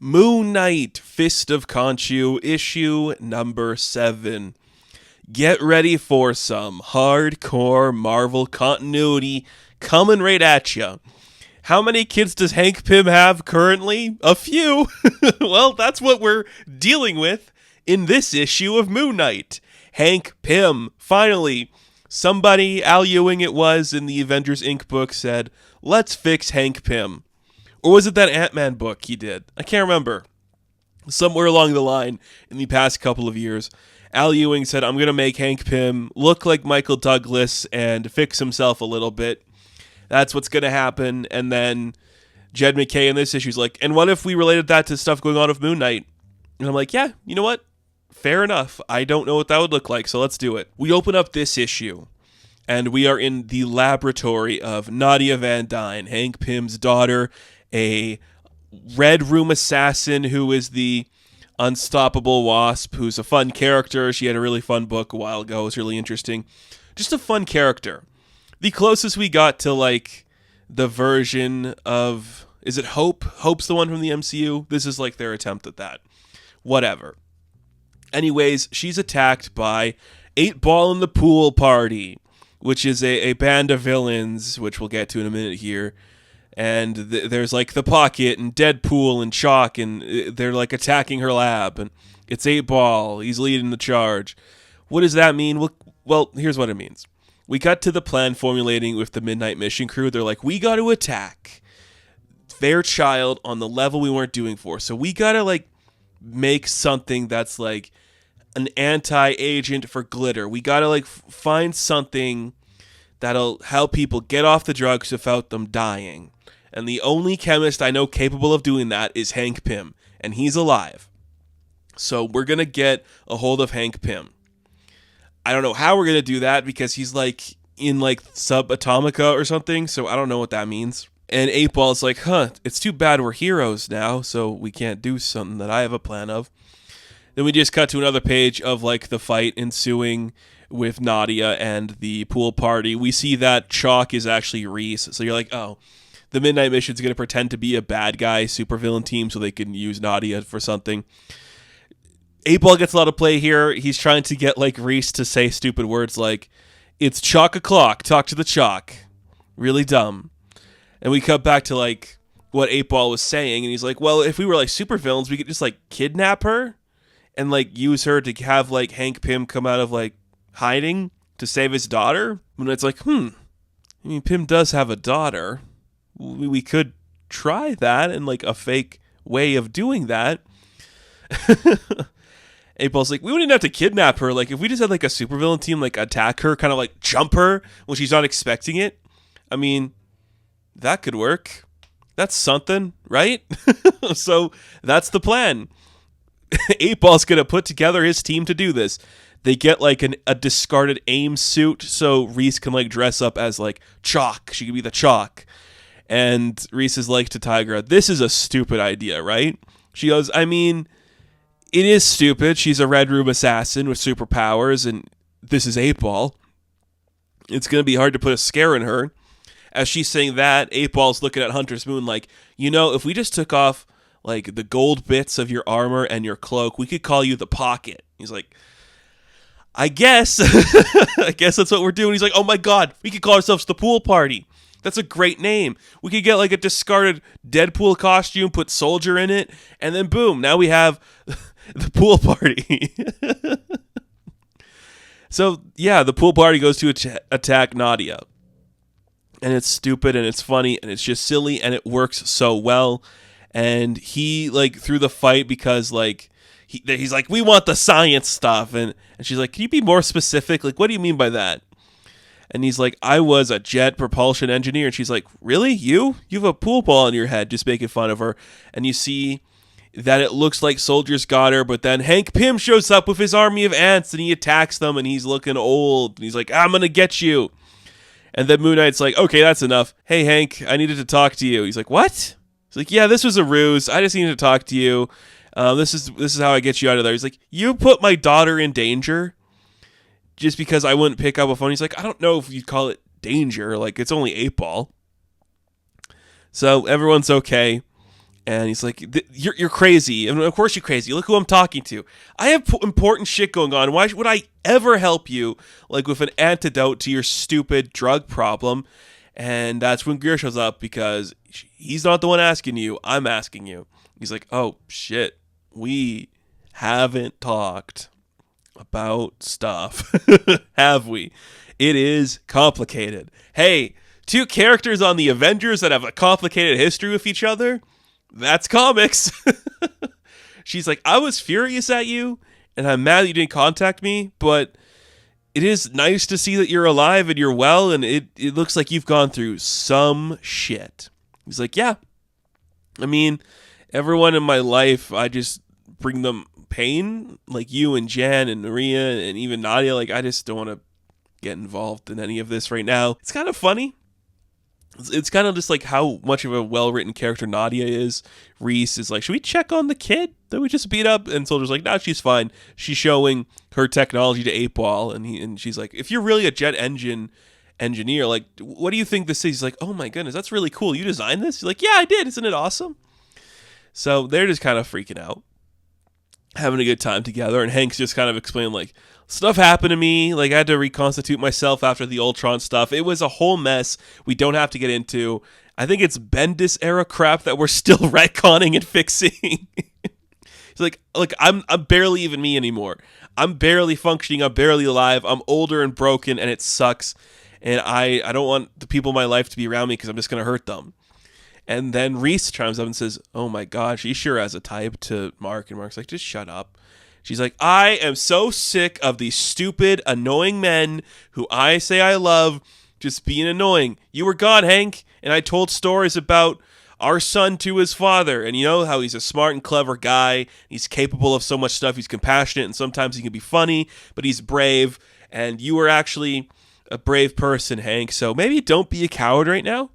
Moon Knight, Fist of Khonshu, issue number 7. Get ready for some hardcore Marvel continuity coming right at you. How many kids does Hank Pym have currently? A few. Well, that's what we're dealing with in this issue of Moon Knight. Hank Pym, finally. Somebody, Al Ewing it was, in the Avengers Inc. book said, let's fix Hank Pym. Or was it that Ant-Man book he did? I can't remember. Somewhere along the line in the past couple of years, Al Ewing said, I'm going to make Hank Pym look like Michael Douglas and fix himself a little bit. That's what's going to happen. And then Jed McKay in this issue is like, and what if we related that to stuff going on with Moon Knight? And I'm like, yeah, you know what? Fair enough. I don't know what that would look like, so let's do it. We open up this issue, and we are in the laboratory of Nadia Van Dyne, Hank Pym's daughter, a Red Room assassin who is the unstoppable Wasp, who's a fun character. She had a really fun book a while ago. It was really interesting. Just a fun character. The closest we got to, like, the version of... Is it Hope? Hope's the one from the MCU? This is, like, their attempt at that. Whatever. Anyways, she's attacked by 8-Ball and the Pool Party, which is a band of villains, which we'll get to in a minute here. And there's, like, the Pocket and Deadpool and Chalk, and they're, like, attacking her lab. And it's 8-Ball. He's leading the charge. What does that mean? Well, here's what it means. We got to the plan formulating with the Midnight Mission crew. They're like, we got to attack Fairchild on the level we weren't doing for. So we got to, like, make something that's, like, an anti-agent for glitter. We got to, like, find something that'll help people get off the drugs without them dying. And the only chemist I know capable of doing that is Hank Pym. And he's alive. So we're going to get a hold of Hank Pym. I don't know how we're going to do that because he's like in like Subatomica or something. So I don't know what that means. And 8-Ball's like, it's too bad we're heroes now. So we can't do something that I have a plan of. Then we just cut to another page of like the fight ensuing with Nadia and the pool party. We see that Chalk is actually Reese. So you're like, oh, the Midnight Mission's going to pretend to be a bad guy supervillain team so they can use Nadia for something. 8-Ball gets a lot of play here. He's trying to get like Reese to say stupid words like, it's Chalk o'clock, talk to the Chalk. Really dumb. And we cut back to like what 8-Ball was saying, and he's like, well, if we were like supervillains, we could just like kidnap her and like use her to have like Hank Pym come out of like hiding to save his daughter. And it's like, I mean, Pym does have a daughter. We could try that in like a fake way of doing that. 8-Ball's like, we wouldn't have to kidnap her. Like, if we just had like a supervillain team like attack her, kind of like jump her when she's not expecting it. I mean, that could work. That's something, right? So that's the plan. 8-Ball's gonna put together his team to do this. They get like a discarded AIM suit so Reese can like dress up as like Chalk. She could be the Chalk. And Reese is like to Tigra, this is a stupid idea, right? She goes, I mean, it is stupid. She's a Red Room assassin with superpowers, and this is 8-Ball. It's going to be hard to put a scare in her. As she's saying that, 8-Ball's looking at Hunter's Moon like, you know, if we just took off like the gold bits of your armor and your cloak, we could call you the Pocket. He's like, I guess. I guess that's what we're doing. He's like, oh my God, we could call ourselves the Pool Party. That's a great name. We could get like a discarded Deadpool costume, put Soldier in it, and then boom, now we have the Pool Party. So yeah, the Pool Party goes to attack Nadia. And it's stupid and it's funny and it's just silly and it works so well. And he like through the fight because like he's like, we want the science stuff. And she's like, can you be more specific? Like, what do you mean by that? And he's like, I was a jet propulsion engineer. And she's like, really? You? You have a pool ball on your head, just making fun of her. And you see that it looks like soldiers got her, but then Hank Pym shows up with his army of ants and he attacks them and he's looking old. And he's like, I'm going to get you. And then Moon Knight's like, okay, that's enough. Hey, Hank, I needed to talk to you. He's like, what? He's like, yeah, this was a ruse. I just needed to talk to you. This is how I get you out of there. He's like, you put my daughter in danger just because I wouldn't pick up a phone. He's like, I don't know if you'd call it danger. Like, it's only 8-Ball. So everyone's okay. And he's like, you're crazy. And of course you're crazy. Look who I'm talking to. I have important shit going on. Why would I ever help you, like, with an antidote to your stupid drug problem? And that's when Greer shows up, because he's not the one asking you. I'm asking you. He's like, oh, shit. We haven't talked about stuff. Have we? It is complicated. Hey, two characters on the Avengers that have a complicated history with each other? That's comics. She's like, I was furious at you, and I'm mad that you didn't contact me, but it is nice to see that you're alive and you're well, and it looks like you've gone through some shit. He's like, yeah. I mean, everyone in my life, I just bring them pain, like you and Jan and Maria and even Nadia. Like, I just don't want to get involved in any of this right now. It's kind of funny. It's kind of just like how much of a well-written character Nadia is. Reese is like, should we check on the kid that we just beat up? And Soldier's like, no, she's fine. She's showing her technology to 8-Ball, and she's like, if you're really a jet engine engineer, like, what do you think this is? He's like, oh my goodness, that's really cool. You designed this? He's like, yeah, I did. Isn't it awesome? So they're just kind of freaking out, having a good time together, and Hank's just kind of explaining, like, stuff happened to me, like, I had to reconstitute myself after the Ultron stuff. It was a whole mess we don't have to get into. I think it's Bendis era crap that we're still retconning and fixing. He's like, look, I'm barely even me anymore. I'm barely functioning, I'm barely alive, I'm older and broken, and it sucks, and I don't want the people in my life to be around me because I'm just going to hurt them. And then Reese chimes up and says, oh my gosh, he sure has a type, to Mark. And Mark's like, just shut up. She's like, I am so sick of these stupid, annoying men who I say I love just being annoying. You were gone, Hank, and I told stories about our son to his father. And you know how he's a smart and clever guy. He's capable of so much stuff. He's compassionate, and sometimes he can be funny, but he's brave. And you were actually a brave person, Hank. So maybe don't be a coward right now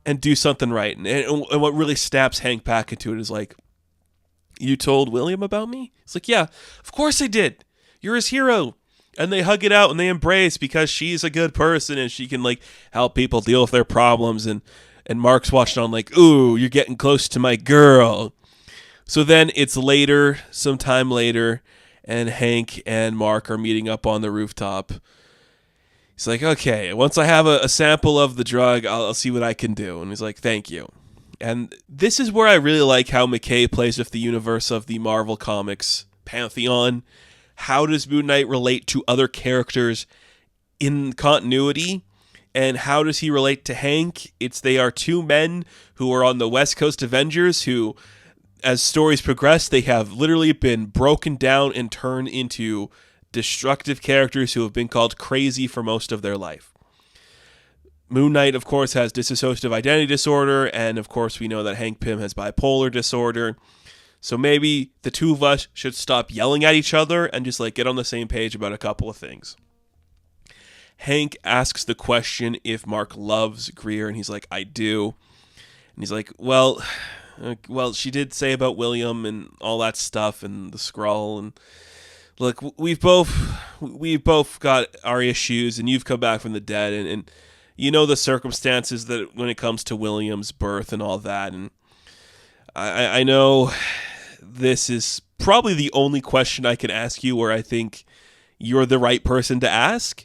and do something right. And what really snaps Hank back into it is like, you told William about me? It's like, yeah, of course I did. You're his hero. And they hug it out and they embrace because she's a good person and she can, like, help people deal with their problems. And Mark's watching on like, ooh, you're getting close to my girl. So then it's later, sometime later, and Hank and Mark are meeting up on the rooftop. He's like, okay, once I have a sample of the drug, I'll see what I can do. And he's like, thank you. And this is where I really like how McKay plays with the universe of the Marvel Comics pantheon. How does Moon Knight relate to other characters in continuity? And how does he relate to Hank? They are two men who are on the West Coast Avengers who, as stories progress, they have literally been broken down and turned into destructive characters who have been called crazy for most of their life. Moon Knight, of course, has dissociative identity disorder, and of course we know that Hank Pym has bipolar disorder. So maybe the two of us should stop yelling at each other and just, like, get on the same page about a couple of things. Hank asks the question if Mark loves Greer, and he's like, I do. And he's like, well, she did say about William and all that stuff and the Skrull, and look, we've both got our issues, and you've come back from the dead, and you know the circumstances that when it comes to William's birth and all that, and I know this is probably the only question I can ask you where I think you're the right person to ask.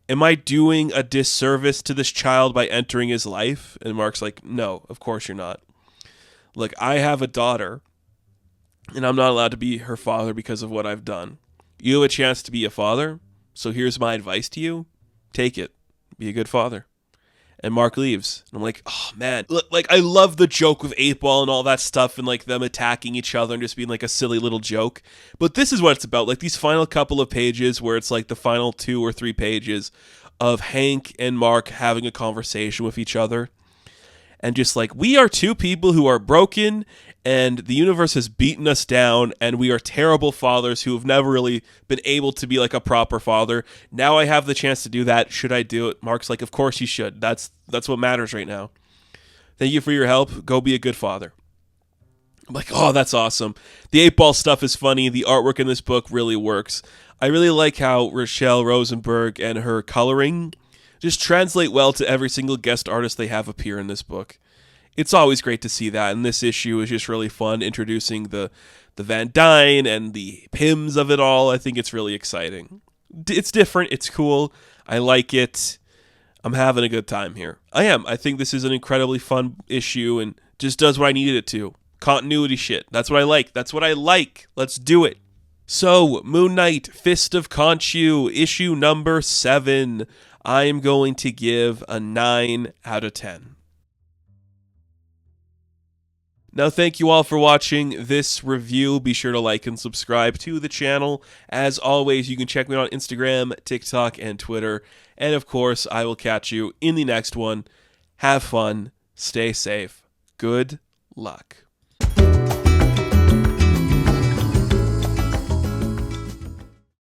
Am I doing a disservice to this child by entering his life? And Mark's like, no, of course you're not. Look, I have a daughter, and I'm not allowed to be her father because of what I've done. You have a chance to be a father, so here's my advice to you. Take it. Be a good father. And Mark leaves. And I'm like, oh, man. Like, I love the joke with 8-Ball and all that stuff and, like, them attacking each other and just being, like, a silly little joke. But this is what it's about. Like, these final couple of pages where it's, like, the final 2 or 3 pages of Hank and Mark having a conversation with each other. And just, like, we are two people who are broken and the universe has beaten us down and we are terrible fathers who have never really been able to be, like, a proper father. Now I have the chance to do that. Should I do it? Mark's like, of course you should. That's what matters right now. Thank you for your help. Go be a good father. I'm like, oh, that's awesome. The 8-Ball stuff is funny. The artwork in this book really works. I really like how Rochelle Rosenberg and her coloring just translate well to every single guest artist they have appear in this book. it's always great to see that, and this issue is just really fun, introducing the Van Dyne and the Pyms of it all. I think it's really exciting. It's different, it's cool, I like it. I'm having a good time here. I am. I think this is an incredibly fun issue and just does what I needed it to. Continuity shit. That's what I like. That's what I like. Let's do it. So, Moon Knight, Fist of Khonshu, issue number 7. I am going to give a 9 out of 10. Now, thank you all for watching this review. Be sure to like and subscribe to the channel. As always, you can check me out on Instagram, TikTok, and Twitter. And of course, I will catch you in the next one. Have fun. Stay safe. Good luck.